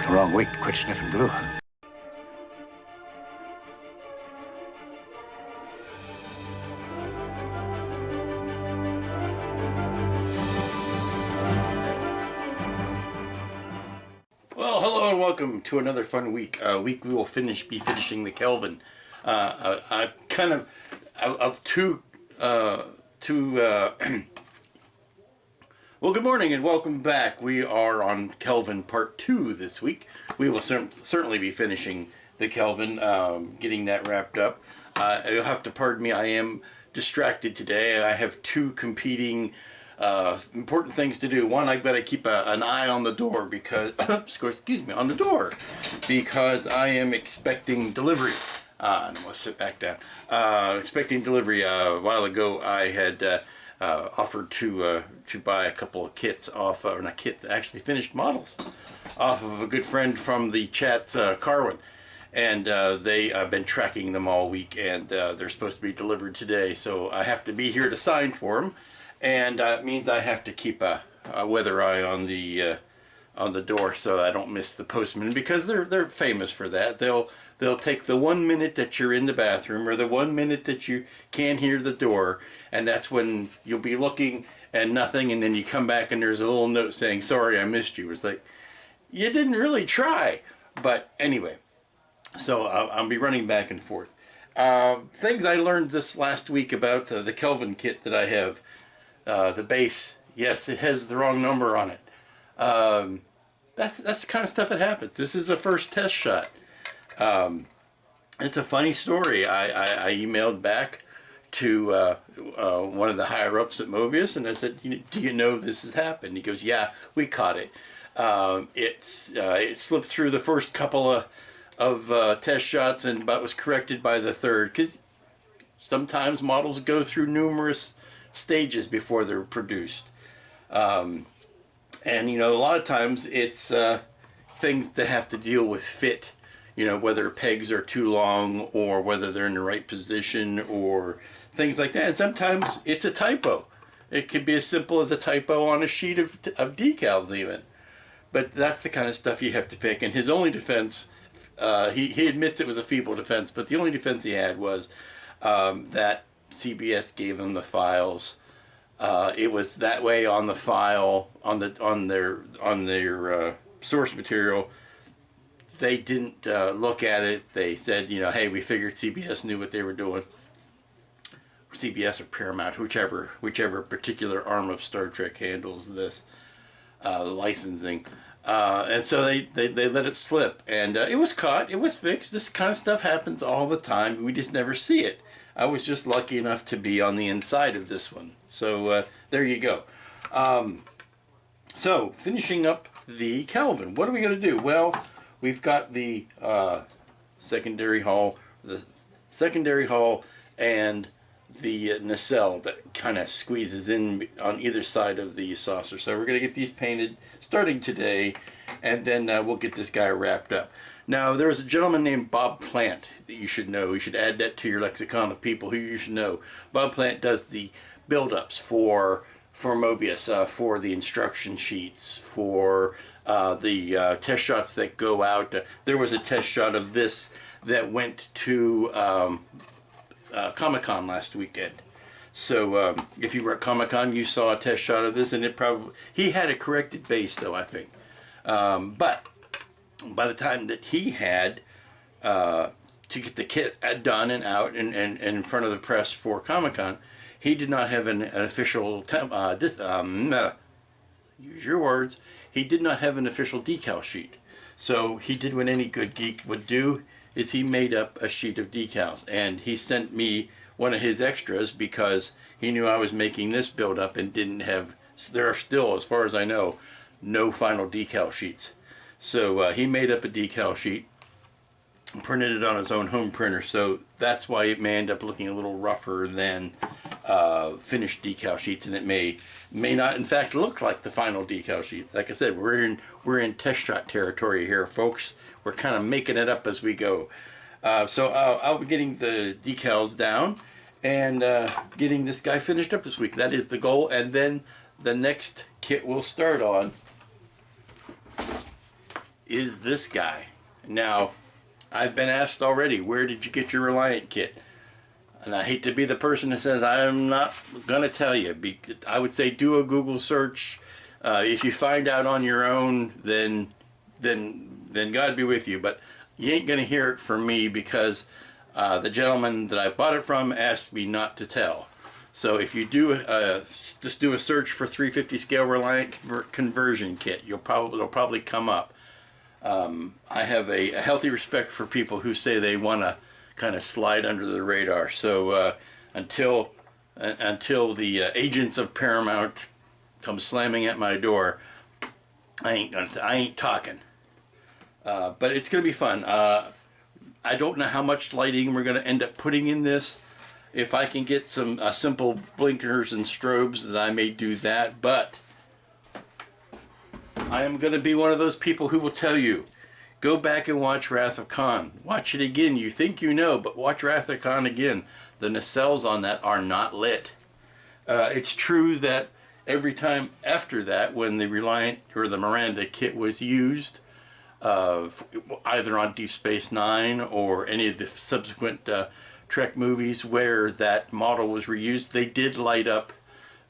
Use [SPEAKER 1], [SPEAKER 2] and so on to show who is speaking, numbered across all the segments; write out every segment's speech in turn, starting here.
[SPEAKER 1] Wrong week to quit sniffing glue.
[SPEAKER 2] Well, hello and welcome to another fun week. We will be finishing the Kelvin. I kind of two. Well, good morning and welcome back. We are on Kelvin Part 2 this week. We will certainly be finishing the Kelvin, getting that wrapped up. You'll have to pardon me, I am distracted today. I have two competing important things to do. One, I've got to keep an eye on the door because, excuse me, on the door, because I am expecting delivery. And we'll sit back down. Expecting delivery. A while ago, I had offered to buy a couple of kits off, or not kits, actually finished models, off of a good friend from the chats, Carwin. And I've been tracking them all week, and they're supposed to be delivered today. So I have to be here to sign for them, and it means I have to keep a weather eye on the door so I don't miss the postman, because they're famous for that. They'll take the 1 minute that you're in the bathroom or the 1 minute that you can't hear the door, and that's when you'll be looking and nothing, and then you come back and there's a little note saying, sorry, I missed you. It's like, you didn't really try. But anyway, so I'll be running back and forth. Things I learned this last week about the Kelvin kit that I have. The base, yes, it has the wrong number on it. That's the kind of stuff that happens. This is a first test shot. It's a funny story. I emailed back to one of the higher ups at Mobius, and I said, do you know this has happened? He goes, yeah, we caught it. It slipped through the first couple of test shots, but was corrected by the third, because sometimes models go through numerous stages before they're produced. And a lot of times it's things that have to deal with fit, whether pegs are too long or whether they're in the right position or things like that. And sometimes it's a typo. It could be as simple as a typo on a sheet of decals even. But that's the kind of stuff you have to pick. And his only defense, he admits it was a feeble defense, but the only defense he had was that CBS gave him the files. It was that way on the file, on their source material. They didn't look at it. They said, hey, we figured CBS knew what they were doing. CBS or Paramount, whichever particular arm of Star Trek handles this licensing. And so they let it slip. And it was caught. It was fixed. This kind of stuff happens all the time. We just never see it. I was just lucky enough to be on the inside of this one. So there you go. So finishing up the Kelvin. What are we going to do? Well, we've got the secondary hull, and the nacelle that kind of squeezes in on either side of the saucer. So we're going to get these painted starting today, and then we'll get this guy wrapped up. Now, there was a gentleman named Bob Plant that you should know. You should add that to your lexicon of people who you should know. Bob Plant does the build-ups for Mobius, for the instruction sheets, for the test shots that go out. There was a test shot of this that went to Comic-Con last weekend. So if you were at Comic-Con, you saw a test shot of this, and he had a corrected base, though, I think. But by the time that he had to get the kit done and out and in front of the press for Comic-Con, he did not have an official use your words. He did not have an official decal sheet. So he did what any good geek would do, is he made up a sheet of decals, and he sent me one of his extras because he knew I was making this build up and didn't have, there are still, as far as I know, no final decal sheets. So he made up a decal sheet, printed it on his own home printer, so that's why it may end up looking a little rougher than finished decal sheets, and it may not in fact look like the final decal sheets. Like I said, we're in test shot territory here, folks. We're kind of making it up as we go. So I'll be getting the decals down and getting this guy finished up this week. That is the goal, and then the next kit we'll start on is this guy. Now, I've been asked already, where did you get your Reliant kit? And I hate to be the person that says I'm not going to tell you. I would say do a Google search. If you find out on your own, then God be with you. But you ain't going to hear it from me, because the gentleman that I bought it from asked me not to tell. So if you do just do a search for 350 scale Reliant conversion kit, it'll probably come up. I have a healthy respect for people who say they want to kind of slide under the radar. So until the agents of Paramount come slamming at my door, I ain't talking. But it's gonna be fun. I don't know how much lighting we're gonna end up putting in this. If I can get some simple blinkers and strobes, then I may do that. But I am going to be one of those people who will tell you, go back and watch Wrath of Khan. Watch it again. You think you know, but watch Wrath of Khan again. The nacelles on that are not lit. It's true that every time after that, when the Reliant or the Miranda kit was used, either on Deep Space Nine or any of the subsequent Trek movies where that model was reused, they did light up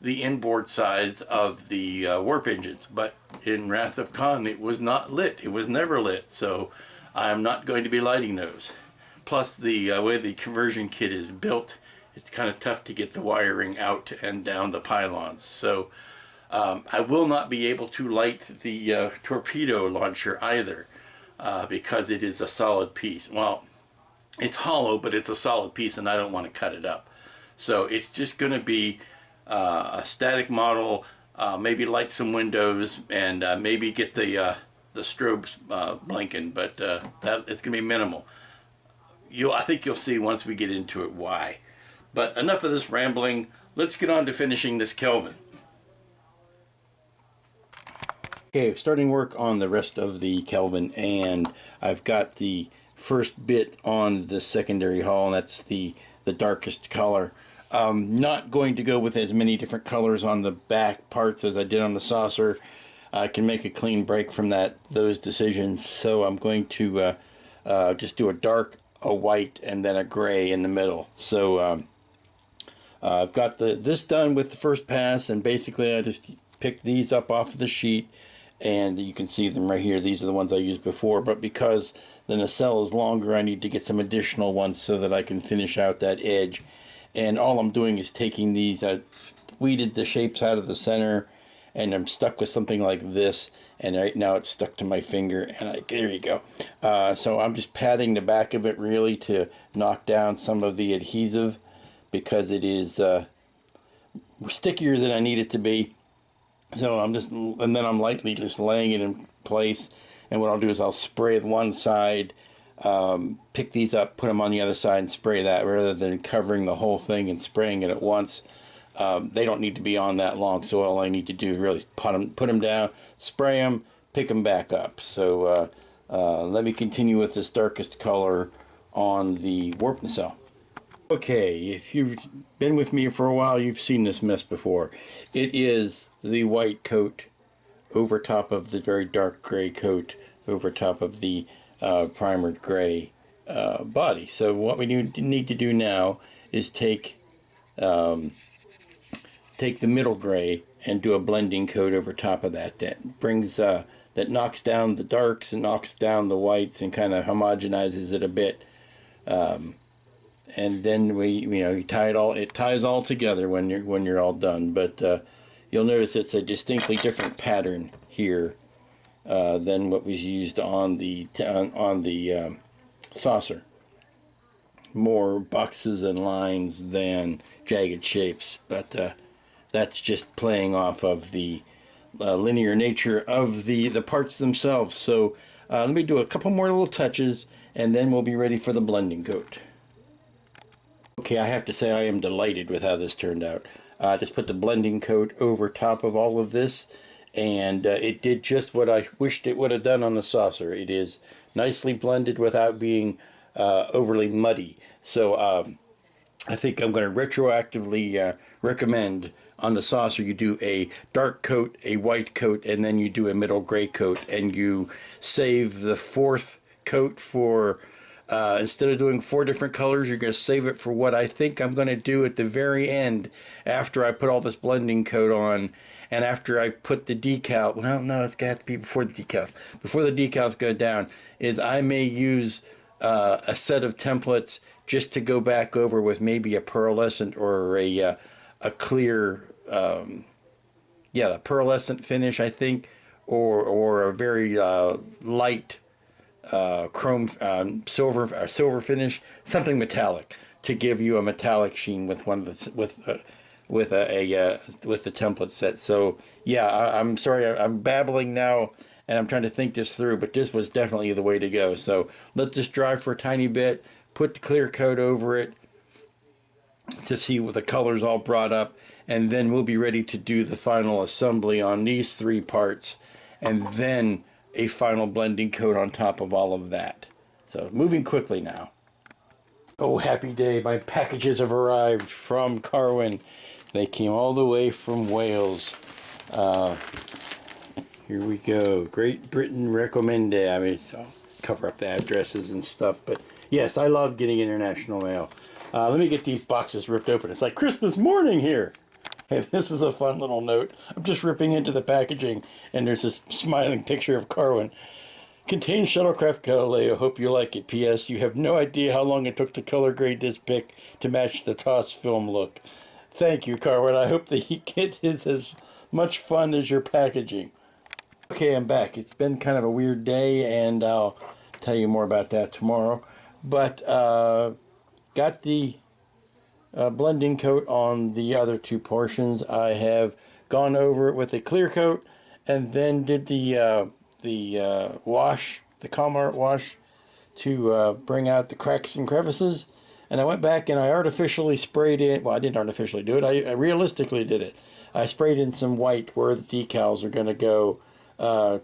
[SPEAKER 2] the inboard sides of the warp engines. But in Wrath of Khan, it was not lit. It was never lit. So I'm not going to be lighting those. Plus, the way the conversion kit is built, it's kind of tough to get the wiring out and down the pylons. So I will not be able to light the torpedo launcher either, because it is a solid piece. Well, it's hollow, but it's a solid piece, and I don't want to cut it up. So it's just going to be a static model, maybe light some windows, and maybe get the strobes blinking, but it's going to be minimal. I think you'll see once we get into it why. But enough of this rambling. Let's get on to finishing this Kelvin. Okay, starting work on the rest of the Kelvin, and I've got the first bit on the secondary hull, and that's the darkest color. Not going to go with as many different colors on the back parts as I did on the saucer. I can make a clean break from those decisions, so I'm going to just do a dark, a white, and then a gray in the middle. So I've got this done with the first pass, and basically I just picked these up off of the sheet, and you can see them right here. These are the ones I used before, but because the nacelle is longer, I need to get some additional ones so that I can finish out that edge. And all I'm doing is taking these, I weeded the shapes out of the center, and I'm stuck with something like this, and right now it's stuck to my finger, and there you go. So I'm just patting the back of it really to knock down some of the adhesive, because it is stickier than I need it to be. So and then I'm lightly just laying it in place, and what I'll do is I'll spray one side, pick these up, put them on the other side, and spray that, rather than covering the whole thing and spraying it at once. They don't need to be on that long, so all I need to do is really put them down, spray them, pick them back up. So let me continue with this darkest color on the warp nacelle. Okay, if you've been with me for a while, you've seen this mess before. It is the white coat over top of the very dark gray coat over top of the primered gray body. So what we need to do now is take the middle gray and do a blending coat over top of that. That brings that knocks down the darks and knocks down the whites and kind of homogenizes it a bit. And then you tie it all. It ties all together when you're all done. But you'll notice it's a distinctly different pattern here than what was used on the saucer. More boxes and lines than jagged shapes, but that's just playing off of the linear nature of the parts themselves. So let me do a couple more little touches, and then we'll be ready for the blending coat. Okay, I have to say I am delighted with how this turned out. Just put the blending coat over top of all of this, and it did just what I wished it would have done on the saucer. It is nicely blended without being overly muddy. So I think I'm going to retroactively recommend on the saucer, you do a dark coat, a white coat, and then you do a middle gray coat, and you save the fourth coat for, instead of doing 4 different colors, you're going to save it for what I think I'm going to do at the very end after I put all this blending coat on, and after I put the decal. Well, no, it's going to have to be before the decals. Before the decals go down, is I may use a set of templates just to go back over with maybe a pearlescent or a clear, the pearlescent finish, I think, or a very light chrome, silver finish, something metallic to give you a metallic sheen with one of the with the template set. So yeah, I'm sorry, I'm babbling now, and I'm trying to think this through, but this was definitely the way to go. So let this dry for a tiny bit, put the clear coat over it to see what the colors all brought up, and then we'll be ready to do the final assembly on these 3 parts, and then a final blending coat on top of all of that. So moving quickly now. Oh, happy day, my packages have arrived from Carwin. They came all the way from Wales. Here we go. Great Britain recommended. I mean, I'll cover up the addresses and stuff, but yes, I love getting international mail. Let me get these boxes ripped open. It's like Christmas morning here. Hey, this was a fun little note. I'm just ripping into the packaging, and there's this smiling picture of Carwin. Contains shuttlecraft Galileo. Hope you like it. P.S. You have no idea how long it took to color grade this pic to match the TOS film look. Thank you, Carwin. I hope the kit is as much fun as your packaging. Okay, I'm back. It's been kind of a weird day, and I'll tell you more about that tomorrow. But got the blending coat on the other 2 portions. I have gone over it with a clear coat, and then did the wash, the Calmart wash, to bring out the cracks and crevices. And I went back and I artificially sprayed in. Well, I didn't artificially do it. I realistically did it. I sprayed in some white where the decals are going to go,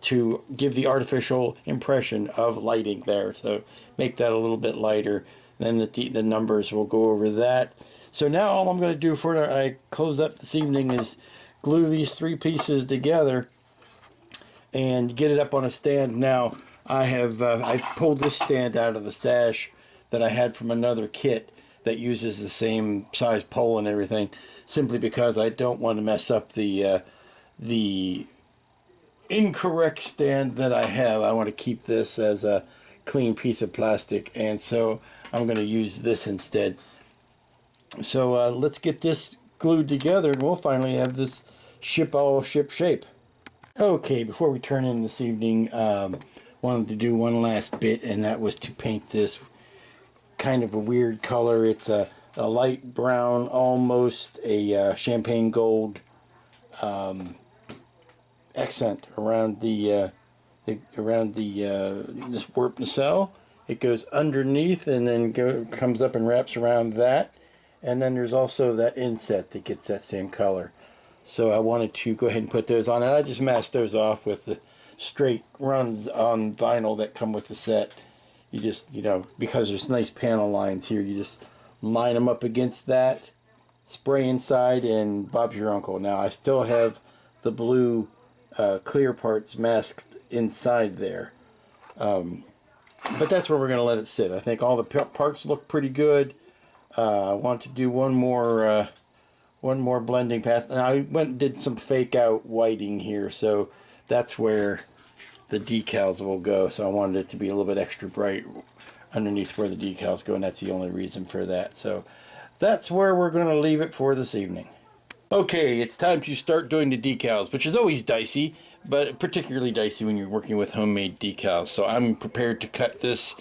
[SPEAKER 2] to give the artificial impression of lighting there. So make that a little bit lighter. Then the numbers will go over that. So now all I'm going to do before I close up this evening is glue these 3 pieces together and get it up on a stand. Now I have I pulled this stand out of the stash that I had from another kit that uses the same size pole and everything, simply because I don't want to mess up the incorrect stand that I have. I want to keep this as a clean piece of plastic, and so I'm going to use this instead. So let's get this glued together, and we'll finally have this ship shape. Okay, before we turn in this evening, wanted to do one last bit, and that was to paint this kind of a weird color. It's a light brown, almost a champagne gold accent around this warp nacelle. It goes underneath and then comes up and wraps around that. And then there's also that inset that gets that same color. So I wanted to go ahead and put those on. And I just masked those off with the straight runs on vinyl that come with the set. You just, because there's nice panel lines here, you just line them up against that, spray inside, and Bob's your uncle. Now I still have the blue clear parts masked inside there. But that's where we're going to let it sit. I think all the parts look pretty good. I want to do one more blending pass. And I went and did some fake out whiting here, so that's where the decals will go. So I wanted it to be a little bit extra bright underneath where the decals go, and that's the only reason for that. So that's where we're going to leave it for this evening. Okay, it's time to start doing the decals, which is always dicey, but particularly dicey when you're working with homemade decals. So I'm prepared to cut this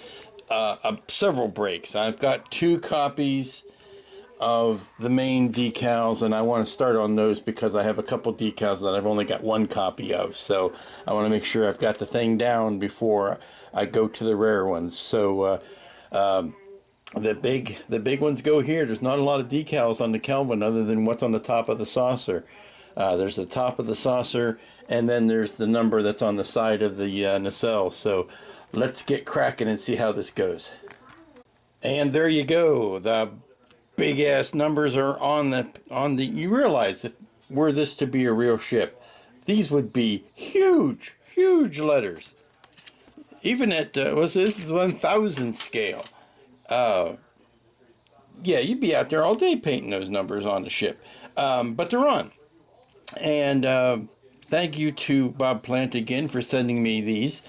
[SPEAKER 2] several breaks. I've got 2 copies of the main decals, and I want to start on those because I have a couple decals that I've only got 1 copy of. So I want to make sure I've got the thing down before I go to the rare ones. So the big ones go here. There's not a lot of decals on the Kelvin other than what's on the top of the saucer. There's the top of the saucer, and then there's the number that's on the side of the nacelle. So let's get cracking and see how this goes. And there you go. The big ass numbers are on the. You realize, if were this to be a real ship, these would be huge, huge letters. Even at, this is 1,000 scale. Yeah, you'd be out there all day painting those numbers on the ship. But they're on. And thank you to Bob Plant again for sending me these.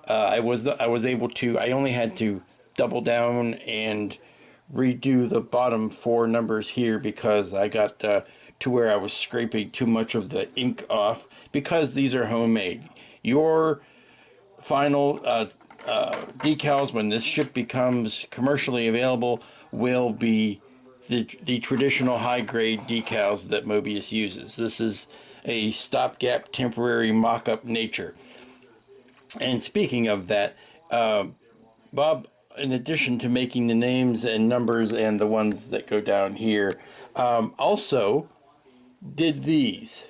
[SPEAKER 2] I was able to, I only had to double down and redo the bottom 4 numbers here because I got to where I was scraping too much of the ink off because these are homemade. Your final decals, when this ship becomes commercially available, will be the traditional high-grade decals that Mobius uses. This is a stopgap temporary mock-up nature. And speaking of that, Bob, in addition to making the names and numbers and the ones that go down here, also did these.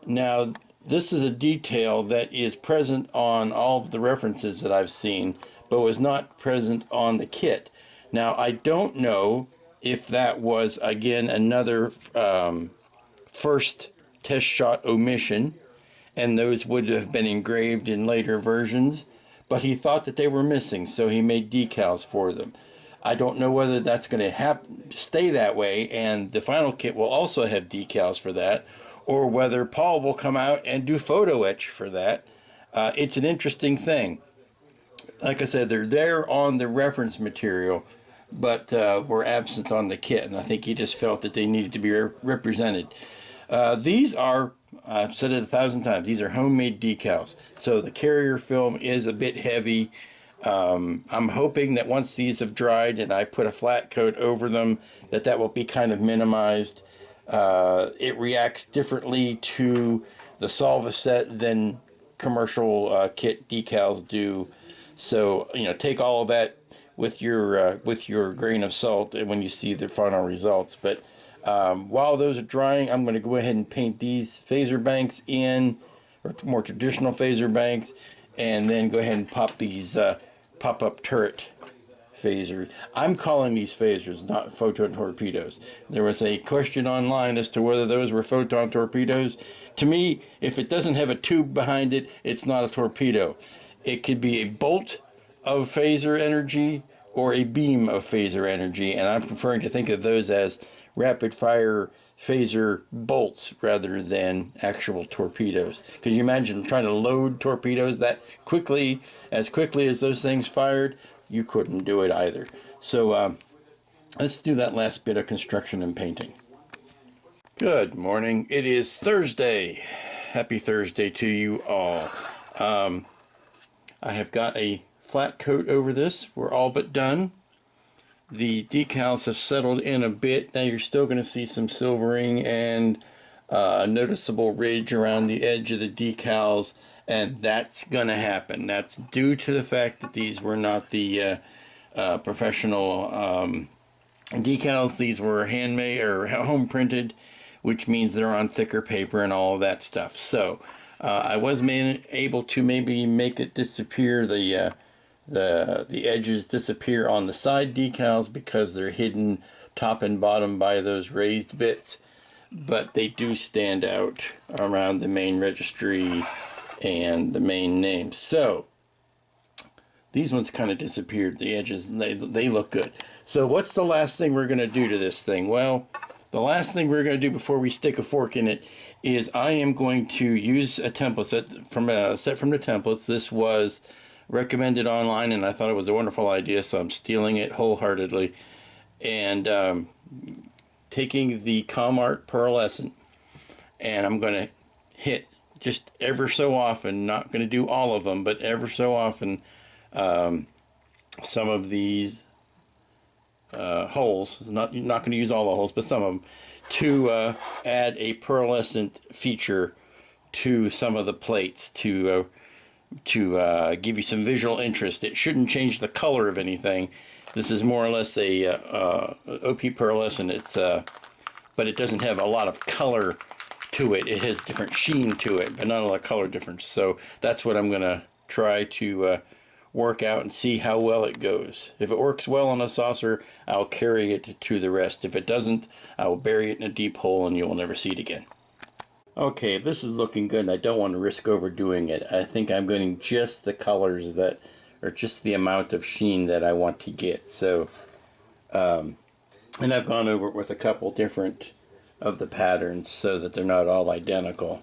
[SPEAKER 2] Now, this is a detail that is present on all of the references that I've seen, but was not present on the kit. Now, I don't know if that was, again, another first test shot omission, and those would have been engraved in later versions, but he thought that they were missing, so he made decals for them. I don't know whether that's going to stay that way, and the final kit will also have decals for that, or whether Paul will come out and do photo etch for that. It's an interesting thing. Like I said, they're there on the reference material, but were absent on the kit, and I think he just felt that they needed to be represented. These are, I've said it 1,000 times, these are homemade decals. So the carrier film is a bit heavy. I'm hoping that once these have dried and I put a flat coat over them, that will be kind of minimized. It reacts differently to the Solvaset than commercial kit decals do. So, take all of that with your grain of salt when you see the final results. But while those are drying, I'm going to go ahead and paint these phaser banks in, or more traditional phaser banks, and then go ahead and pop these pop-up turret phasers. I'm calling these phasers, not photon torpedoes. There was a question online as to whether those were photon torpedoes. To me, if it doesn't have a tube behind it, it's not a torpedo. It could be a bolt of phaser energy or a beam of phaser energy, and I'm preferring to think of those as rapid-fire phaser bolts rather than actual torpedoes. Can you imagine trying to load torpedoes that quickly as those things fired? You couldn't do it either. So let's do that last bit of construction and painting. Good morning. It is Thursday. Happy Thursday to you all. I have got a flat coat over this. We're all but done. The decals have settled in a bit. Now you're still going to see some silvering and a noticeable ridge around the edge of the decals, and that's going to happen. That's due to the fact that these were not the professional decals. These were handmade or home printed, which means they're on thicker paper and all of that stuff. So I was able to maybe make it disappear, the edges disappear on the side decals because they're hidden top and bottom by those raised bits, but they do stand out around the main registry and the main name. So these ones kind of disappeared, the edges, and they look good. So what's the last thing we're going to do to this thing? Well, the last thing we're going to do before we stick a fork in it is I am going to use a template set from the templates. This was recommended online, and I thought it was a wonderful idea, so I'm stealing it wholeheartedly. And taking the Comart pearlescent, and I'm going to hit just ever so often, not going to do all of them, but ever so often, some of these holes, not going to use all the holes, but some of them, to add a pearlescent feature to some of the plates to give you some visual interest. It shouldn't change the color of anything. This is more or less a OP pearlescent. But it doesn't have a lot of color to it. It has different sheen to it, but not a lot of color difference. So that's what I'm going to try to work out and see how well it goes. If it works well on a saucer, I'll carry it to the rest. If it doesn't, I will bury it in a deep hole and you will never see it again. Okay, this is looking good, and I don't want to risk overdoing it. I think I'm getting just the colors that, or just the amount of sheen that I want to get. So, and I've gone over it with a couple different of the patterns so that they're not all identical.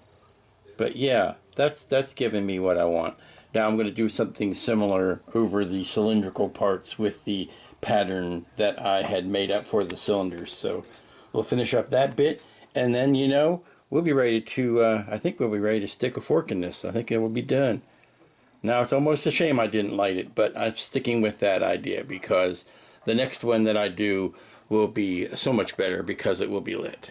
[SPEAKER 2] But yeah, that's giving me what I want. Now I'm going to do something similar over the cylindrical parts with the pattern that I had made up for the cylinders. So we'll finish up that bit, and then, we'll be ready to, I think we'll be ready to stick a fork in this. I think it will be done. Now, it's almost a shame I didn't light it, but I'm sticking with that idea because the next one that I do will be so much better because it will be lit.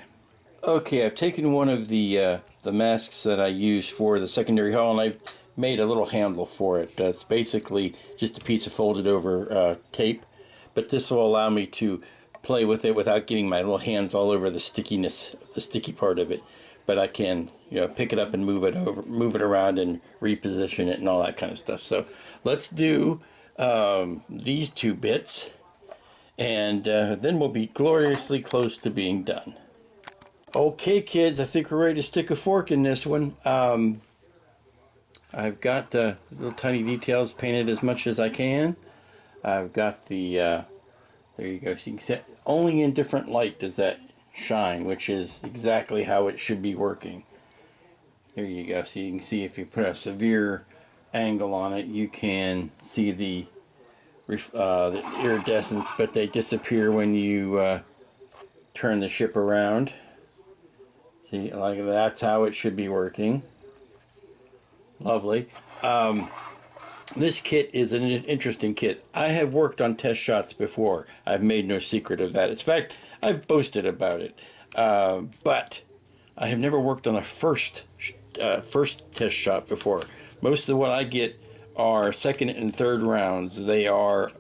[SPEAKER 2] Okay, I've taken one of the masks that I use for the secondary hull, and I've made a little handle for it. It's basically just a piece of folded over tape, but this will allow me to play with it without getting my little hands all over the stickiness, the sticky part of it. But I can, pick it up and move it around and reposition it and all that kind of stuff. So let's do these two bits, and then we'll be gloriously close to being done. Okay, kids, I think we're ready to stick a fork in this one. I've got the little tiny details painted as much as I can. I've got the, there you go. So you can see only in different light does that shine, which is exactly how it should be working. There you go. So you can see if you put a severe angle on it, you can see the iridescence, but they disappear when you turn the ship around. See, like that's how it should be working. Lovely. This kit is an interesting kit. I have worked on test shots before. I've made no secret of that. In fact, I've boasted about it. But I have never worked on a first test shot before. Most of what I get are second and third rounds. They are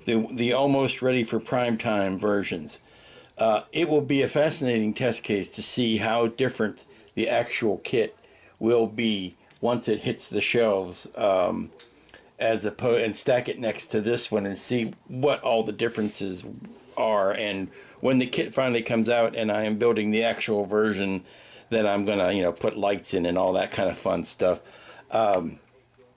[SPEAKER 2] the almost ready for prime time versions. It will be a fascinating test case to see how different the actual kit will be once it hits the shelves, and stack it next to this one and see what all the differences are. And when the kit finally comes out and I am building the actual version that I'm gonna, put lights in and all that kind of fun stuff, and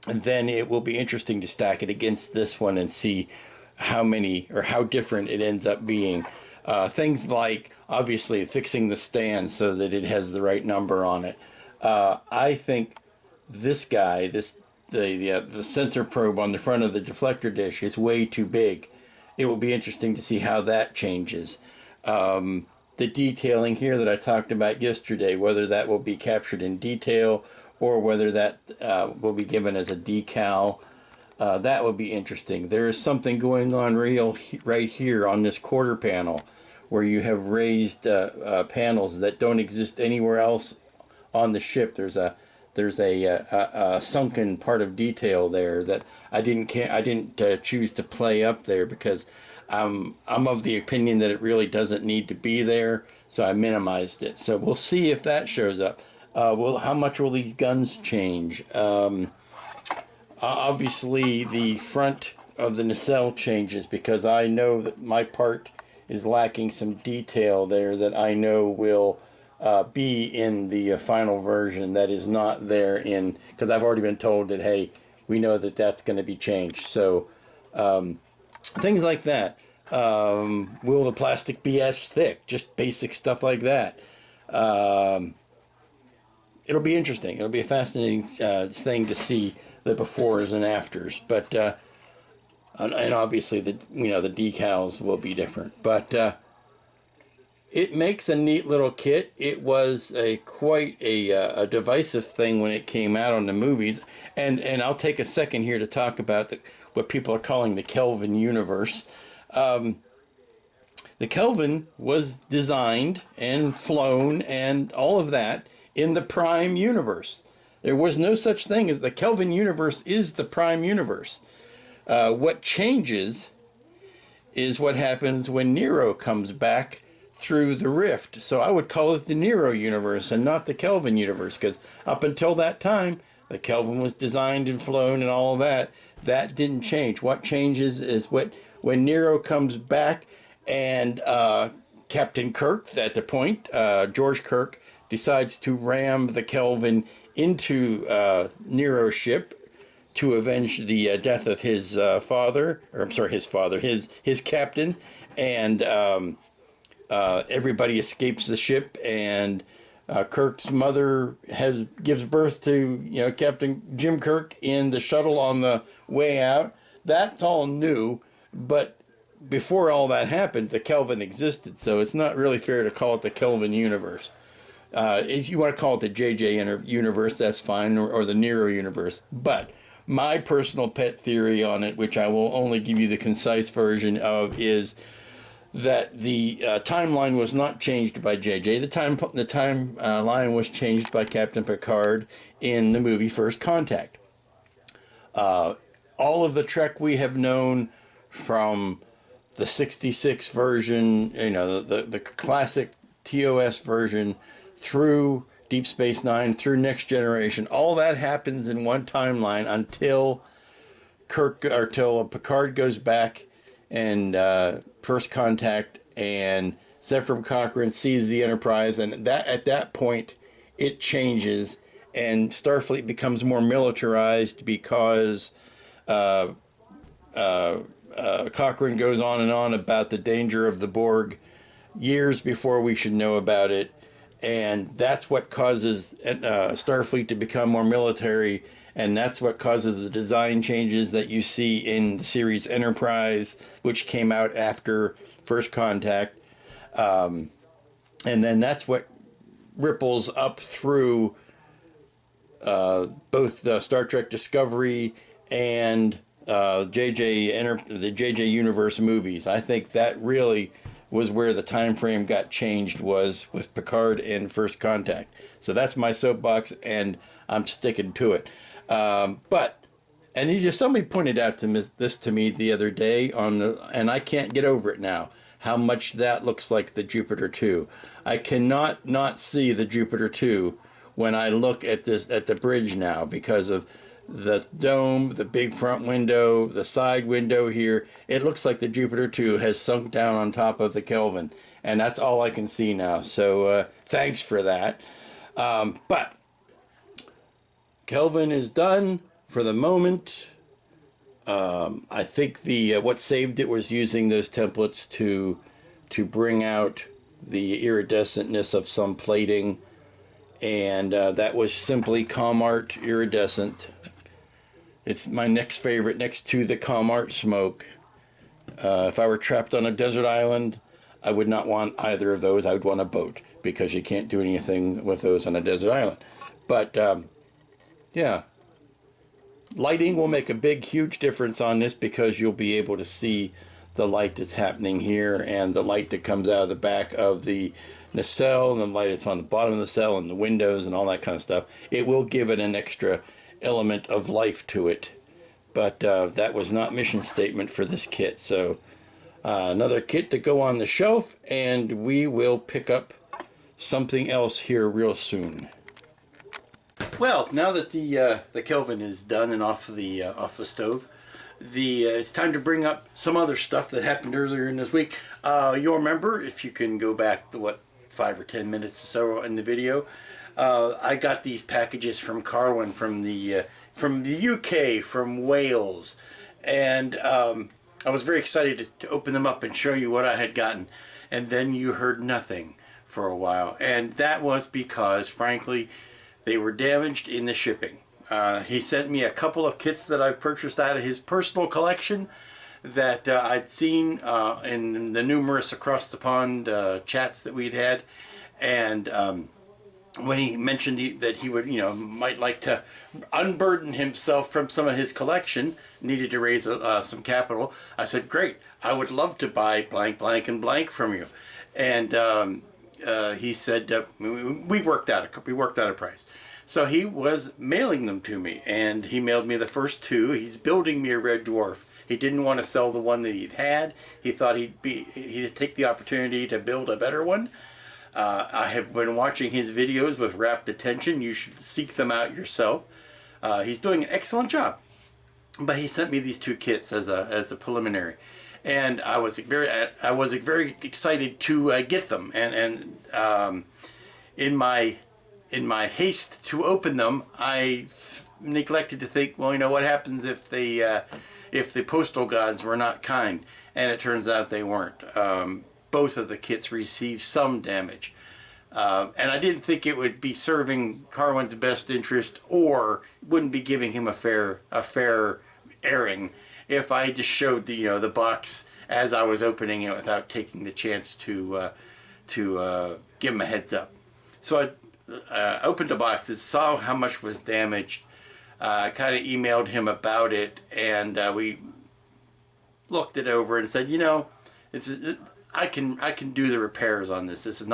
[SPEAKER 2] then it will be interesting to stack it against this one and see how many or how different it ends up being. Things like obviously fixing the stand so that it has the right number on it. I think this guy, the sensor probe on the front of the deflector dish is way too big. It will be interesting to see how that changes. The detailing here that I talked about yesterday, whether that will be captured in detail or whether that will be given as a decal, that will be interesting. There is something going on right here on this quarter panel where you have raised panels that don't exist anywhere else on the ship. There's a sunken part of detail there that I didn't choose to play up there because I'm of the opinion that it really doesn't need to be there, so I minimized it. So we'll see if that shows up. How much will these guns change? Obviously, the front of the nacelle changes because I know that my part is lacking some detail there that I know will be in the final version that is not there in, because I've already been told that, hey, we know that that's going to be changed. So things like that. Will the plastic be as thick? Just basic stuff like that. It'll be interesting. It'll be a fascinating thing to see the befores and afters. But and obviously the decals will be different. But it makes a neat little kit. It was quite a divisive thing when it came out on the movies. And I'll take a second here to talk about what people are calling the Kelvin universe. The Kelvin was designed and flown and all of that in the prime universe. There was no such thing as the Kelvin universe is the prime universe. What changes is what happens when Nero comes back through the rift. So I would call it the Nero universe and not the Kelvin universe, because up until that time, the Kelvin was designed and flown and all of that. That didn't change. What changes is when Nero comes back and Captain Kirk, at the point, George Kirk, decides to ram the Kelvin into Nero's ship to avenge the death of his father, or I'm sorry, his captain, and everybody escapes the ship, and Kirk's mother gives birth to Captain Jim Kirk in the shuttle on the way out. That's all new, but before all that happened, the Kelvin existed, so it's not really fair to call it the Kelvin universe. If you want to call it the JJ universe, that's fine, or the Nero universe. But my personal pet theory on it, which I will only give you the concise version of, is that the timeline was not changed by JJ. The timeline was changed by Captain Picard in the movie First Contact. All of the Trek we have known from the 66 version, the classic TOS version, through Deep Space Nine, through Next Generation, all that happens in one timeline until Picard goes back and First Contact, and Zefram Cochrane sees the Enterprise, and at that point it changes, and Starfleet becomes more militarized because Cochrane goes on and on about the danger of the Borg years before we should know about it. And that's what causes Starfleet to become more military, and that's what causes the design changes that you see in the series Enterprise, which came out after First Contact. And then that's what ripples up through both the Star Trek Discovery and the JJ Universe movies. I think that really was where the time frame got changed, was with Picard and First Contact. So that's my soapbox, and I'm sticking to it. Somebody pointed out this to me the other day and I can't get over it now, how much that looks like the Jupiter 2. I cannot not see the Jupiter 2 when I look at the bridge now, because of the dome, the big front window, the side window here. It looks like the Jupiter 2 has sunk down on top of the Kelvin, and that's all I can see now. So thanks for that. But Kelvin is done for the moment. I think what saved it was using those templates to bring out the iridescentness of some plating, and that was simply ComArt iridescent. It's my next favorite, next to the ComArt smoke. If I were trapped on a desert island, I would not want either of those. I would want a boat, because you can't do anything with those on a desert island. But yeah, lighting will make a huge difference on this, because you'll be able to see the light that's happening here, and the light that comes out of the back of the nacelle, and the light that's on the bottom of the nacelle, and the windows, and all that kind of stuff. It will give it an extra element of life to it. But that was not mission statement for this kit. So another kit to go on the shelf, and we will pick up something else here real soon. Well, now that the Kelvin is done and off the stove, it's time to bring up some other stuff that happened earlier in this week. You'll remember, if you can go back to 5 or 10 minutes or so in the video, I got these packages from Carwin from the UK, from Wales, and I was very excited to open them up and show you what I had gotten. And then you heard nothing for a while, and that was because, frankly, they were damaged in the shipping. He sent me a couple of kits that I purchased out of his personal collection that I'd seen in the numerous across the pond chats that we'd had, and when he mentioned that he would, might like to unburden himself from some of his collection, needed to raise some capital, I said, great, I would love to buy blank, blank, and blank from you. And he said, we worked out a price. So he was mailing them to me, and he mailed me the first two. He's building me a red dwarf. He didn't want to sell the one that he'd had. He thought he'd take the opportunity to build a better one. I have been watching his videos with rapt attention. You should seek them out yourself. He's doing an excellent job. But he sent me these two kits as a preliminary, and I was very excited to get them. And in my haste to open them, I neglected to think, well, you know, what happens if the postal gods were not kind? And it turns out they weren't. Both of the kits received some damage. And I didn't think it would be serving Carwin's best interest, or wouldn't be giving him a fair airing if I just showed the box as I was opening it without taking the chance to give him a heads up. So I opened the boxes, saw how much was damaged. I kind of emailed him about it, and we looked it over and said, you know, I can do the repairs on this. This is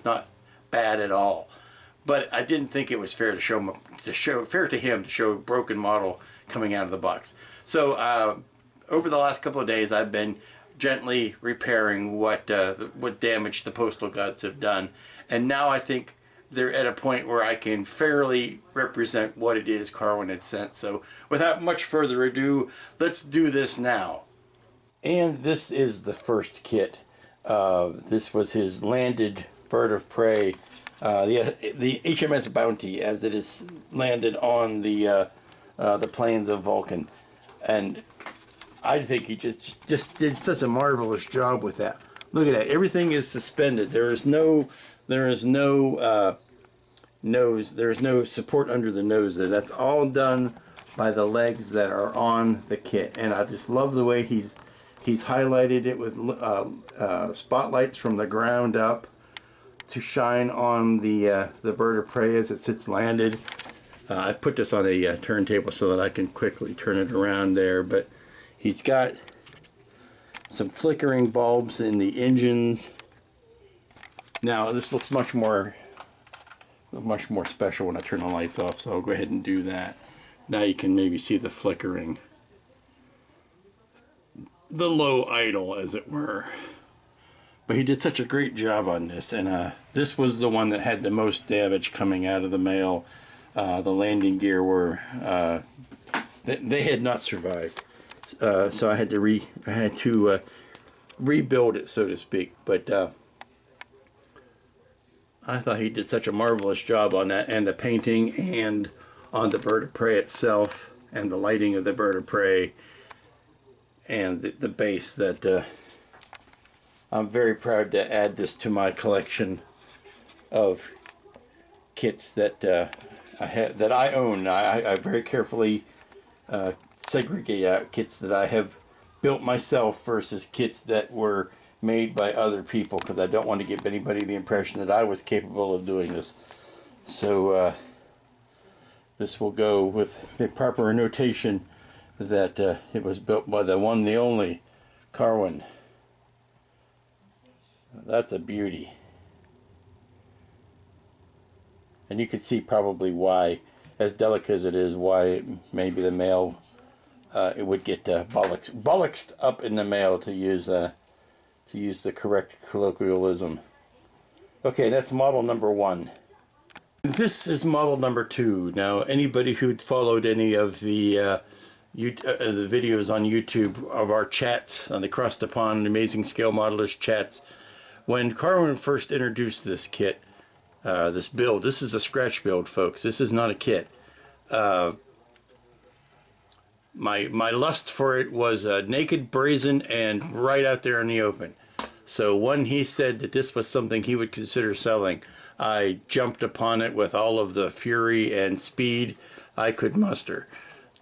[SPEAKER 2] not bad at all. But I didn't think it was fair fair to him to show a broken model coming out of the box. So over the last couple of days, I've been gently repairing what damage the postal gods have done, and now I think they're at a point where I can fairly represent what it is Carwin had sent. So without much further ado, let's do this now. And this is the first kit. This was his landed bird of prey, the HMS Bounty, as it is landed on the plains of Vulcan. And I think he just did such a marvelous job with that. Look at that. Everything is suspended. There is no nose. There is no support under the nose there. That's all done by the legs that are on the kit. And I just love the way he's highlighted it with spotlights from the ground up to shine on the bird of prey as it sits landed. I put this on a turntable so that I can quickly turn it around there, but he's got some flickering bulbs in the engines. Now this looks much more special when I turn the lights off, so I'll go ahead and do that. Now you can maybe see the flickering, the low idle, as it were. But he did such a great job on this, and this was the one that had the most damage coming out of the mail. The landing gear were they had not survived, so I had to rebuild it, so to speak. But I thought he did such a marvelous job on that, and the painting, and on the bird of prey itself, and the lighting of the bird of prey, and the base, that I'm very proud to add this to my collection of kits that I own. I very carefully segregate out kits that I have built myself versus kits that were made by other people, because I don't want to give anybody the impression that I was capable of doing this. So this will go with the proper notation that it was built by the one, the only Carwin. That's a beauty. And you can see probably why, as delicate as it is, why maybe the mail, it would get bollocksed up in the mail, to use the correct colloquialism. Okay, that's model number 1. This is model number 2. Now, anybody who'd followed any of the videos on YouTube of our chats on the Across the Pond Amazing Scale Modelist chats, when Carwin first introduced this kit, this build, this is a scratch build, folks. This is not a kit. My lust for it was naked, brazen, and right out there in the open. So when he said that this was something he would consider selling, I jumped upon it with all of the fury and speed I could muster.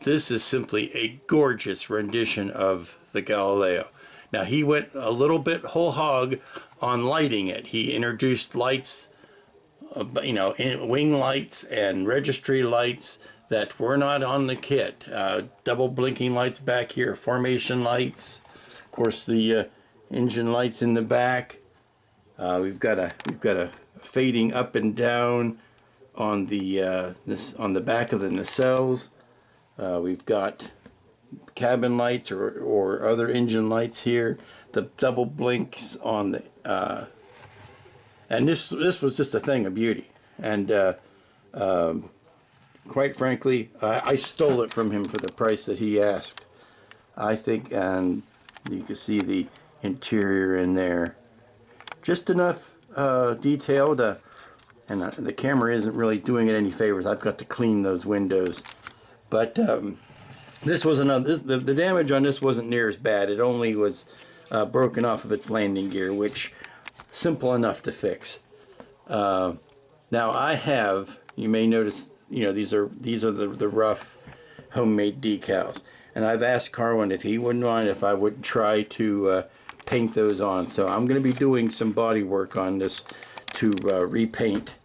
[SPEAKER 2] This is simply a gorgeous rendition of the Galileo. Now, he went a little bit whole hog on lighting it. He introduced lights, wing lights and registry lights that were not on the kit. Double blinking lights back here, formation lights, of course the engine lights in the back. We've got a fading up and down on the on the back of the nacelles. We've got cabin lights or other engine lights here. The double blinks on the and this was just a thing of beauty. And quite frankly, I stole it from him for the price that he asked. I think, and you can see the interior in there, just enough detail to and the camera isn't really doing it any favors. I've got to clean those windows. But this was another. The damage on this wasn't near as bad. It only was broken off of its landing gear, which simple enough to fix. Now I have. You may notice. You know, these are the rough homemade decals, and I've asked Carwin if he wouldn't mind if I would try to paint those on. So I'm going to be doing some body work on this to repaint,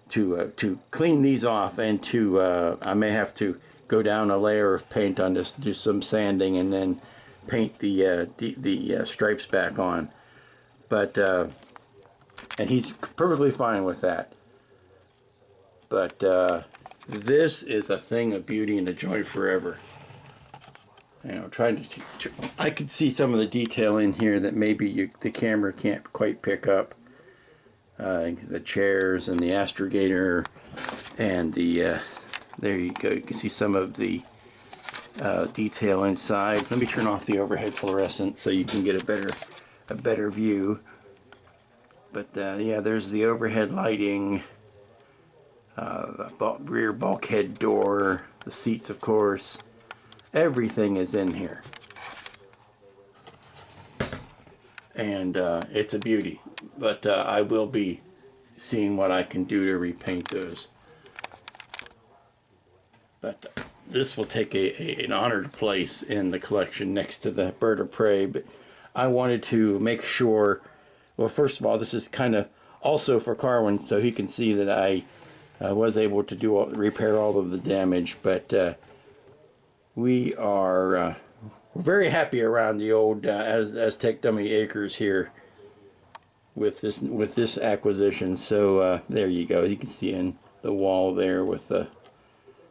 [SPEAKER 2] to clean these off, and to I may have to go down a layer of paint on this, do some sanding, and then paint the stripes back on. But and he's perfectly fine with that. But this is a thing of beauty and a joy forever. You know, trying to I could see some of the detail in here that maybe the camera can't quite pick up. The chairs and the astrogator, and the there you go. You can see some of the detail inside. Let me turn off the overhead fluorescent so you can get a better view. But yeah, there's the overhead lighting, the rear bulkhead door, the seats, of course. Everything is in here, and it's a beauty. But I will be seeing what I can do to repaint those. But this will take an honored place in the collection next to the bird of prey. But I wanted to make sure, well, first of all, this is kind of also for Carwin, so he can see that I was able to repair all of the damage. But we are we're very happy around the old Aztek Dummy acres here with this acquisition. So there you go. You can see in the wall there with the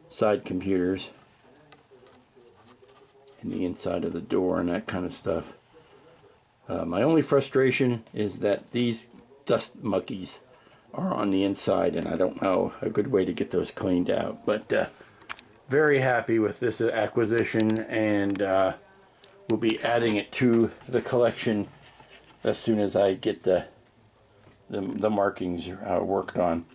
[SPEAKER 2] side computers and the inside of the door and that kind of stuff. My only frustration is that these dust muckies are on the inside, and I don't know a good way to get those cleaned out. But very happy with this acquisition, and we'll be adding it to the collection as soon as I get the markings worked on.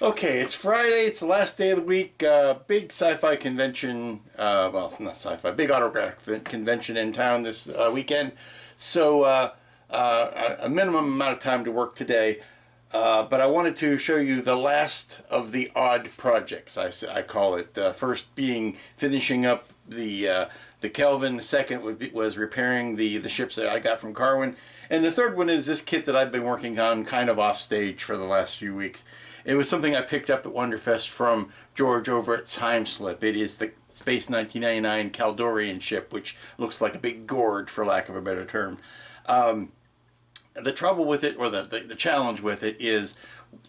[SPEAKER 2] Okay, it's Friday. It's the last day of the week. Big sci-fi convention. Well, it's not sci-fi. Big autograph convention in town this weekend. So a minimum amount of time to work today. But I wanted to show you the last of the odd projects, I call it. First being finishing up the Kelvin. The second was repairing the ships that I got from Carwin. And the third one is this kit that I've been working on kind of off stage for the last few weeks. It was something I picked up at Wonderfest from George over at Timeslip. It is the Space 1999 Caldorian ship, which looks like a big gourd, for lack of a better term. The trouble with it, or the challenge with it, is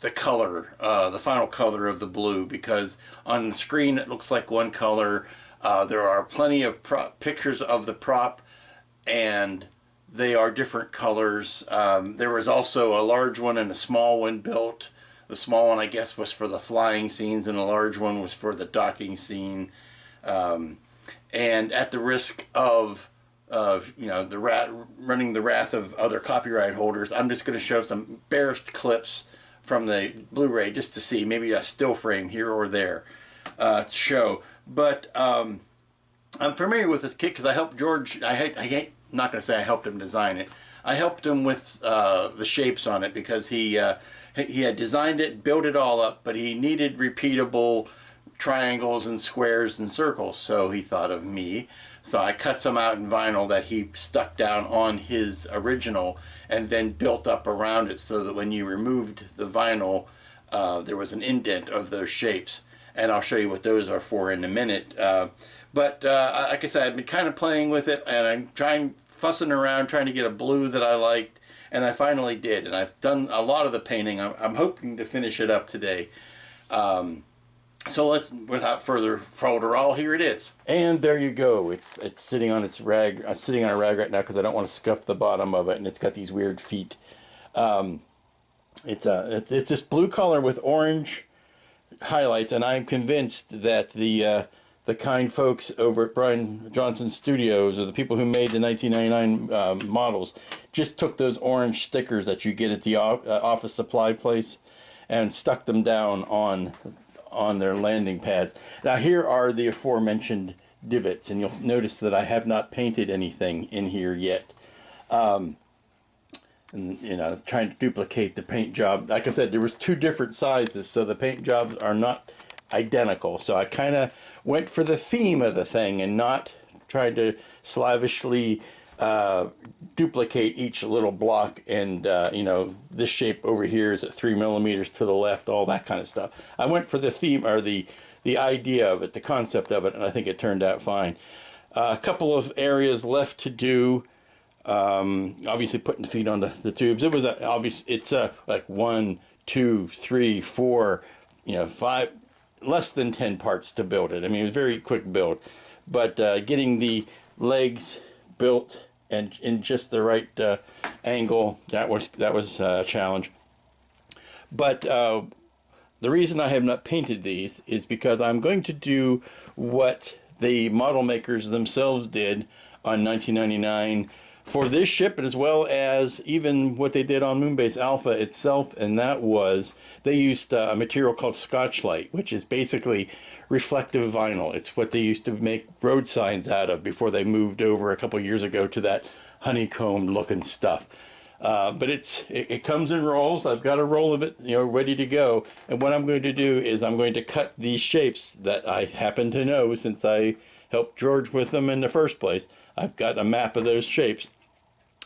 [SPEAKER 2] the color, the final color of the blue, because on the screen it looks like one color. There are plenty of pictures of the prop, and they are different colors. There was also a large one and a small one built. The small one, I guess, was for the flying scenes, and the large one was for the docking scene. And at the risk of you know, running the wrath of other copyright holders, I'm just going to show some embarrassed clips from the Blu-ray just to see, maybe a still frame here or there to show. But I'm familiar with this kit because I helped George. I'm not going to say I helped him design it. I helped him with the shapes on it because he had designed it, built it all up, but he needed repeatable triangles and squares and circles, so he thought of me. So I cut some out in vinyl that he stuck down on his original and then built up around it so that when you removed the vinyl, there was an indent of those shapes. And I'll show you what those are for in a minute. But like I said, I've been kind of playing with it, and I'm fussing around trying to get a blue that I liked, and I finally did. And I've done a lot of the painting. I'm hoping to finish it up today. So let's, without further furtherall, here it is. And there you go. It's sitting on its rag. I'm sitting on a rag right now because I don't want to scuff the bottom of it, and it's got these weird feet. It's this blue color with orange highlights, and I'm convinced that the the kind folks over at Brian Johnson Studios, or the people who made the 1999 models, just took those orange stickers that you get at the office supply place and stuck them down on their landing pads. Now here are the aforementioned divots, and you'll notice that I have not painted anything in here yet. And, you know, trying to duplicate the paint job. Like I said, there was 2 different sizes, so the paint jobs are not identical. So I kind of went for the theme of the thing and not tried to slavishly duplicate each little block. And you know, this shape over here is at 3 millimeters to the left, all that kind of stuff. I went for the theme, or the idea of it, the concept of it, and I think it turned out fine. A couple of areas left to do. Obviously putting the feet on the tubes. It was obvious. It's like 1, 2, 3, 4, you know, 5, less than 10 parts to build it. I mean, it was a very quick build, but getting the legs built and in just the right angle, that was a challenge. But the reason I have not painted these is because I'm going to do what the model makers themselves did on 1999 for this ship, as well as even what they did on Moonbase Alpha itself, and that was they used a material called Scotchlite, which is basically reflective vinyl. It's what they used to make road signs out of before they moved over a couple years ago to that honeycomb looking stuff. But it comes in rolls. I've got a roll of it, you know, ready to go. And what I'm going to do is I'm going to cut these shapes that I happen to know since I helped George with them in the first place. I've got a map of those shapes.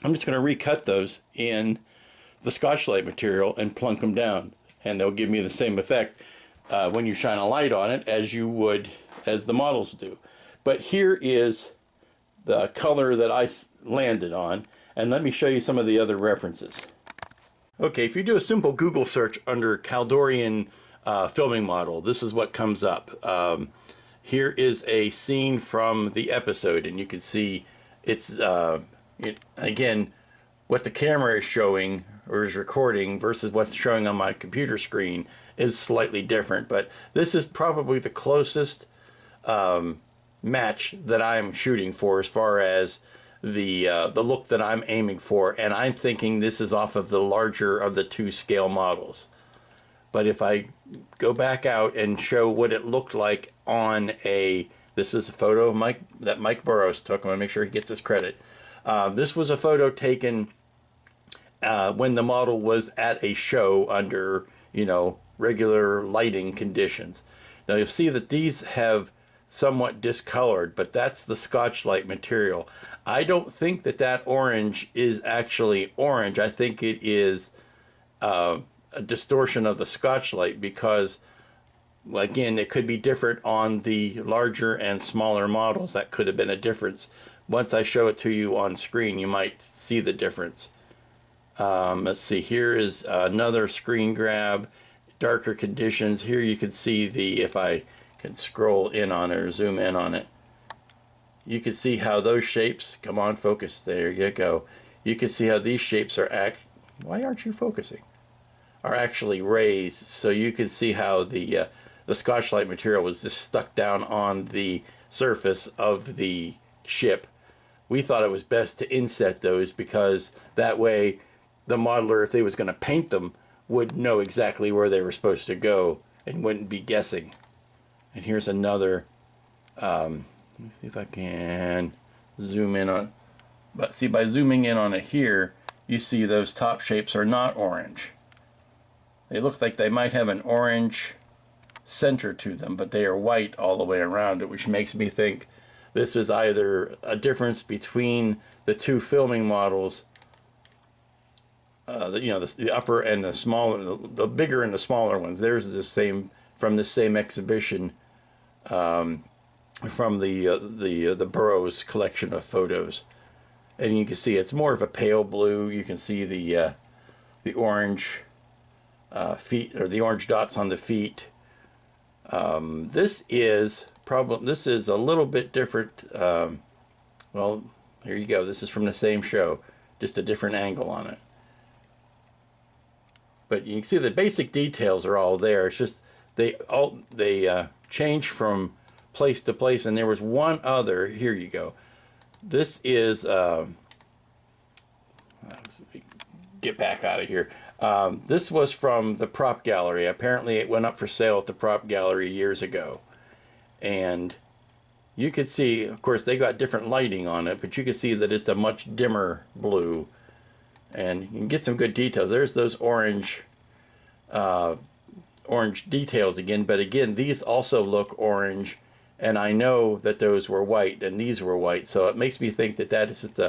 [SPEAKER 2] I'm just going to recut those in the Scotchlite material and plunk them down, and they'll give me the same effect when you shine a light on it as you would as the models do. But here is the color that I landed on, and let me show you some of the other references. Okay, if you do a simple Google search under Caldorian filming model, this is what comes up. Here is a scene from the episode, and you can see it's again, what the camera is showing or is recording versus what's showing on my computer screen is slightly different. But this is probably the closest match that I'm shooting for as far as the look that I'm aiming for. And I'm thinking this is off of the larger of the 2 scale models. But if I go back out and show what it looked like on this is a photo of that Mike Burrows took. I want to make sure he gets his credit. This was a photo taken when the model was at a show under, you know, regular lighting conditions. Now you'll see that these have somewhat discolored, but that's the Scotchlite material. I don't think that orange is actually orange. I think it is a distortion of the Scotchlite because, again, it could be different on the larger and smaller models. That could have been a difference. Once I show it to you on screen, you might see the difference. Let's see, here is another screen grab, darker conditions. Here you can see if I can scroll in on it or zoom in on it, you can see how those shapes, come on, focus, there you go. You can see how these shapes are why aren't you focusing? Are actually raised, so you can see how the Scotchlite material was just stuck down on the surface of the ship. We thought it was best to inset those because that way the modeler, if they was going to paint them, would know exactly where they were supposed to go and wouldn't be guessing. And here's another, let me see if I can zoom in on, but see, by zooming in on it here, you see those top shapes are not orange. They look like they might have an orange center to them, but they are white all the way around it, which makes me think this is either a difference between the 2 filming models, the upper and the smaller, the bigger and the smaller ones. There's the same from the same exhibition, from the Burroughs collection of photos, and you can see it's more of a pale blue. You can see the orange feet, or the orange dots on the feet. This is a little bit different. Well, here you go. This is from the same show, just a different angle on it. But you can see the basic details are all there. It's just they change from place to place. And there was one other, here you go. This is, get back out of here. This was from the prop gallery. Apparently it went up for sale at the prop gallery years ago. And you could see, of course, they got different lighting on it, but you can see that it's a much dimmer blue. And you can get some good details. There's those orange details again, but again, these also look orange, and I know that those were white and these were white, so it makes me think that that is just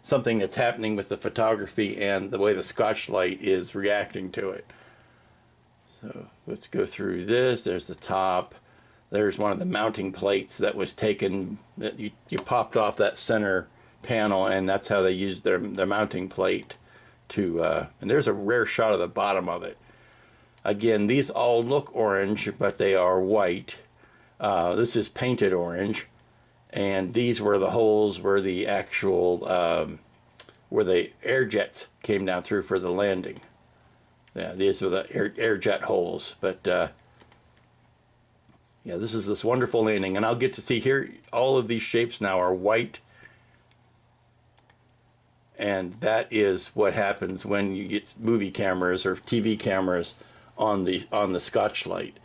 [SPEAKER 2] something that's happening with the photography and the way the Scotch light is reacting to it. So let's go through this. There's the top. There's one of the mounting plates that was taken, that you popped off that center panel, and that's how they used their mounting plate to, and there's a rare shot of the bottom of it. Again, these all look orange, but they are white. This is painted orange, and these were the holes where the actual, where the air jets came down through for the landing. Yeah, these were the air jet holes, but yeah, this is this wonderful landing, and I'll get to see here, all of these shapes now are white. And that is what happens when you get movie cameras or TV cameras on the Scotch light.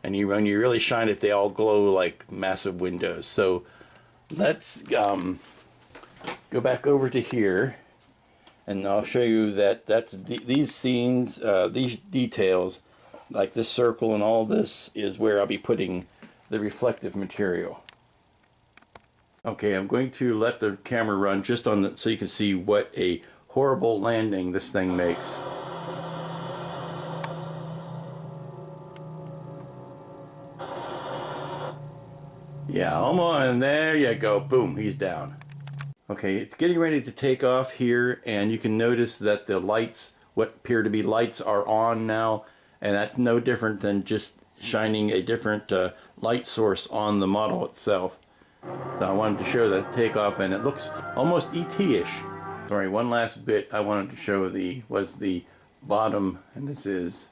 [SPEAKER 2] And when you really shine it, they all glow like massive windows. So let's go back over to here, and I'll show you that these scenes, these details, like this circle and all this, is where I'll be putting the reflective material. Okay, I'm going to let the camera run just on so you can see what a horrible landing this thing makes. Yeah, almost, and there you go. Boom, he's down. Okay, it's getting ready to take off here, and you can notice that the lights, what appear to be lights, are on now, and that's no different than just shining a different light source on the model itself. So I wanted to show the takeoff, and it looks almost ET-ish. Sorry, one last bit I wanted to show was the bottom, and this is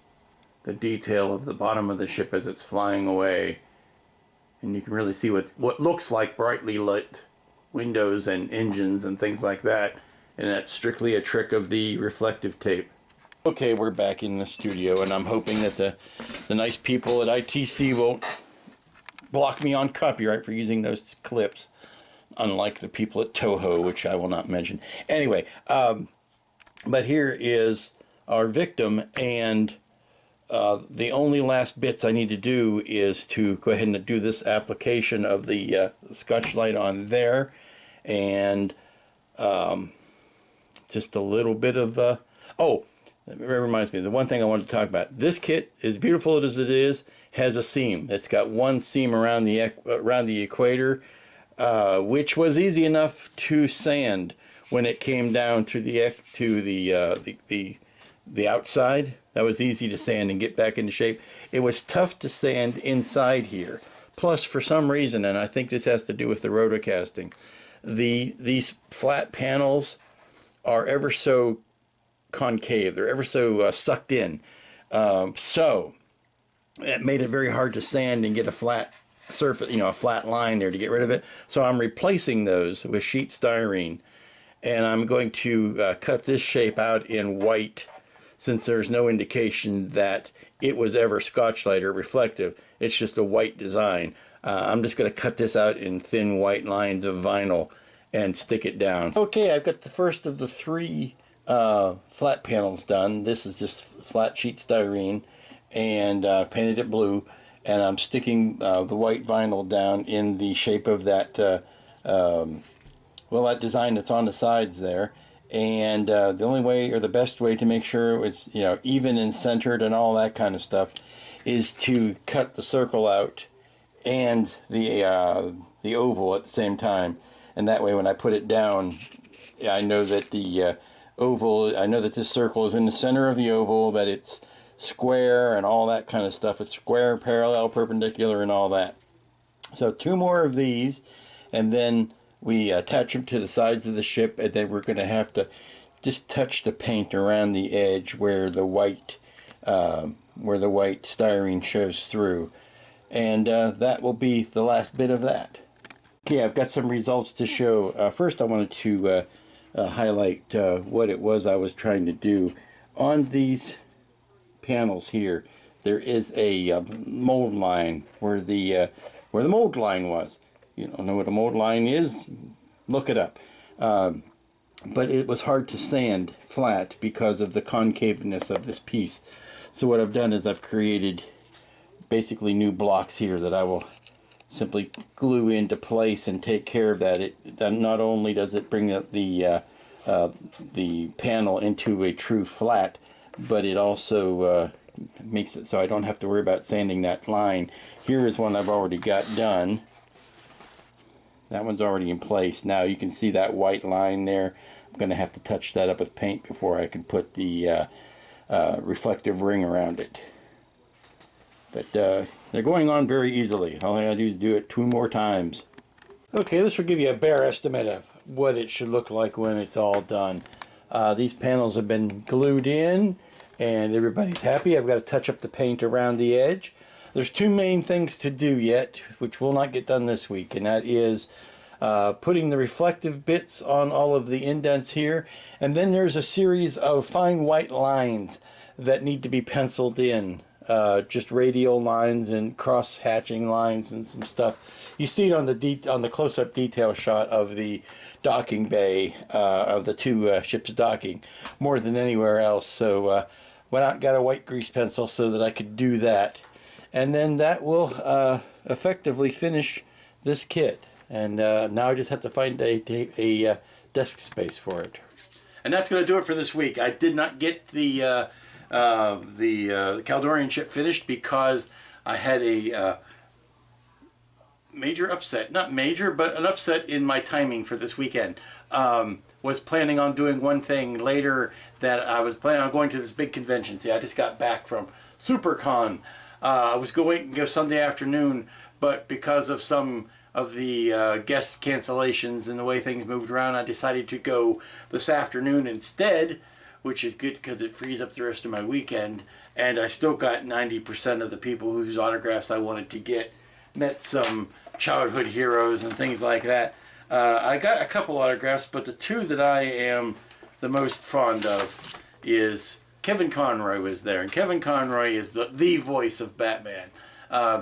[SPEAKER 2] the detail of the bottom of the ship as it's flying away. And you can really see what looks like brightly lit windows and engines and things like that. And that's strictly a trick of the reflective tape. Okay, we're back in the studio, and I'm hoping that the nice people at ITC won't block me on copyright for using those clips, unlike the people at Toho, which I will not mention. Anyway, but here is our victim, and the only last bits I need to do is to go ahead and do this application of the Scotch light on there, and just a little bit of oh, that reminds me, the one thing I wanted to talk about. This kit, as beautiful as it is, has a seam. It's got one seam around the equator, which was easy enough to sand when it came down to the outside. That was easy to sand and get back into shape. It was tough to sand inside here. Plus, for some reason, and I think this has to do with the rotocasting, these flat panels are ever so concave. They're ever so sucked in. So it made it very hard to sand and get a flat surface, a flat line there to get rid of it. So I'm replacing those with sheet styrene, and I'm going to cut this shape out in white, since there's no indication that it was ever Scotchlite or reflective. It's just a white design. I'm just going to cut this out in thin white lines of vinyl and stick it down. Okay, I've got the first of the three flat panels done. This is just flat sheet styrene, and painted it blue, and I'm sticking the white vinyl down in the shape of that that design that's on the sides there. And the only way, or the best way, to make sure it was even and centered and all that kind of stuff is to cut the circle out and the oval at the same time. And that way, when I put it down, I know that the oval, I know that this circle is in the center of the oval, that it's square and all that kind of stuff. It's square, parallel, perpendicular, and all that. So 2 more of these, and then we attach them to the sides of the ship, and then we're going to have to just touch the paint around the edge where the white styrene shows through. And that will be the last bit of that. Okay, I've got some results to show. First, I wanted to highlight what it was I was trying to do. On these panels here, there is a mold line where the mold line was. You don't know what a mold line is? Look it up. But it was hard to sand flat because of the concaveness of this piece. So what I've done is I've created basically new blocks here that I will simply glue into place and take care of that. Then not only does it bring up the panel into a true flat, but it also makes it so I don't have to worry about sanding that line. Here is one I've already got done. That one's already in place. Now you can see that white line there. I'm going to have to touch that up with paint before I can put the reflective ring around it. But they're going on very easily. All I gotta do is do it 2 more times. Okay, this will give you a bare estimate of what it should look like when it's all done. These panels have been glued in and everybody's happy. I've got to touch up the paint around the edge. There's 2 main things to do yet, which will not get done this week, and that is putting the reflective bits on all of the indents here, and then there's a series of fine white lines that need to be penciled in. Just radial lines and cross-hatching lines and some stuff. You see it on the close-up detail shot of the docking bay of the 2 ships docking more than anywhere else. So went out and got a white grease pencil so that I could do that. And then that will effectively finish this kit. And now I just have to find a desk space for it. And that's going to do it for this week. I did not get the Caldorian ship finished because I had a major upset. Not major, but an upset in my timing for this weekend. Was planning on doing one thing later that I was planning on going to this big convention. See, I just got back from SuperCon. I was going to go Sunday afternoon, but because of some of the guest cancellations and the way things moved around, I decided to go this afternoon instead, which is good because it frees up the rest of my weekend. And I still got 90% of the people whose autographs I wanted to get. Met some childhood heroes and things like that. I got a couple autographs, but the 2 that I am the most fond of is Kevin Conroy was there. And Kevin Conroy is the voice of Batman.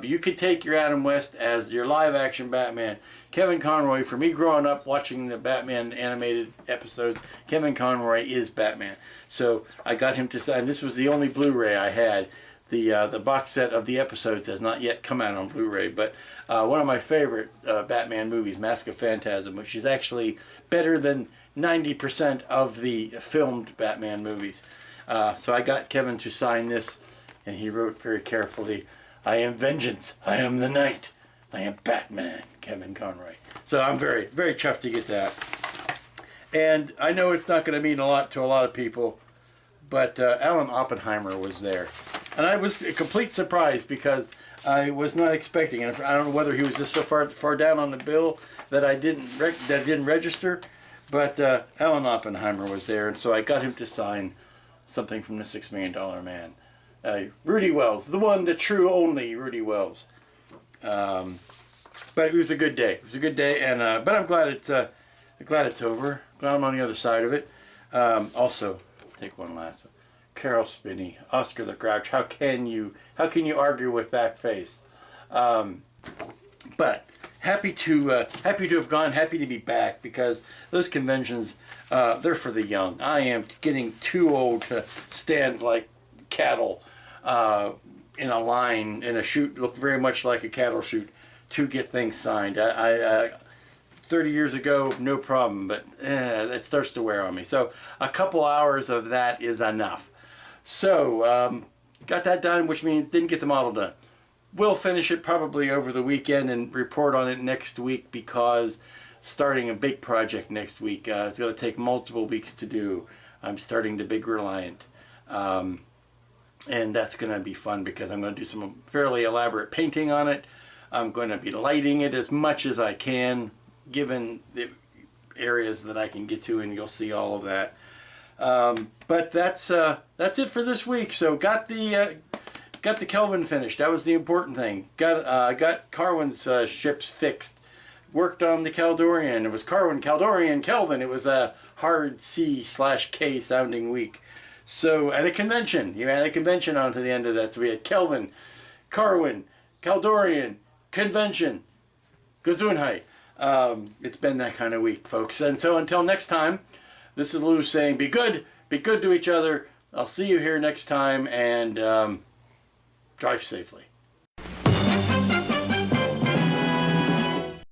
[SPEAKER 2] You could take your Adam West as your live-action Batman. Kevin Conroy, for me growing up watching the Batman animated episodes, Kevin Conroy is Batman. So I got him to sign. This was the only Blu-ray I had. The box set of the episodes has not yet come out on Blu-ray, but one of my favorite Batman movies, Mask of Phantasm, which is actually better than 90% of the filmed Batman movies. So I got Kevin to sign this, and he wrote very carefully, "I am vengeance, I am the night, I am Batman, Kevin Conroy." So I'm very, very chuffed to get that. And I know it's not going to mean a lot to a lot of people, but Alan Oppenheimer was there. And I was a complete surprise because I was not expecting it. I don't know whether he was just so far down on the bill that I didn't register, but Alan Oppenheimer was there, and so I got him to sign something from the $6 Million Man. Rudy Wells, the one, the true, only Rudy Wells. But it was a good day. It was a good day, and but I'm glad it's over. Glad I'm on the other side of it. Also, take one last one. Carol Spinney, Oscar the Grouch. How can you argue with that face? But happy to have gone. Happy to be back because those conventions, they're for the young. I am getting too old to stand like cattle in a line in a chute, look very much like a cattle chute, to get things signed. I 30 years ago, no problem, but it starts to wear on me. So a couple hours of that is enough. So got that done, which means didn't get the model done. We'll finish it probably over the weekend and report on it next week because starting a big project next week. It's going to take multiple weeks to do. I'm starting the Big Reliant. And that's going to be fun because I'm going to do some fairly elaborate painting on it. I'm going to be lighting it as much as I can, given the areas that I can get to, and you'll see all of that. But that's it for this week. So got the got the Kelvin finished. That was the important thing. Got Carwin's ships fixed. Worked on the Caldorian. It was Carwin, Caldorian, Kelvin. It was a hard C/K sounding week. So, and a convention. You had a convention on to the end of that. So we had Kelvin, Carwin, Caldorian, convention. Gesundheit. It's been that kind of week, folks. And so until next time, this is Lou saying, be good to each other. I'll see you here next time, and drive safely.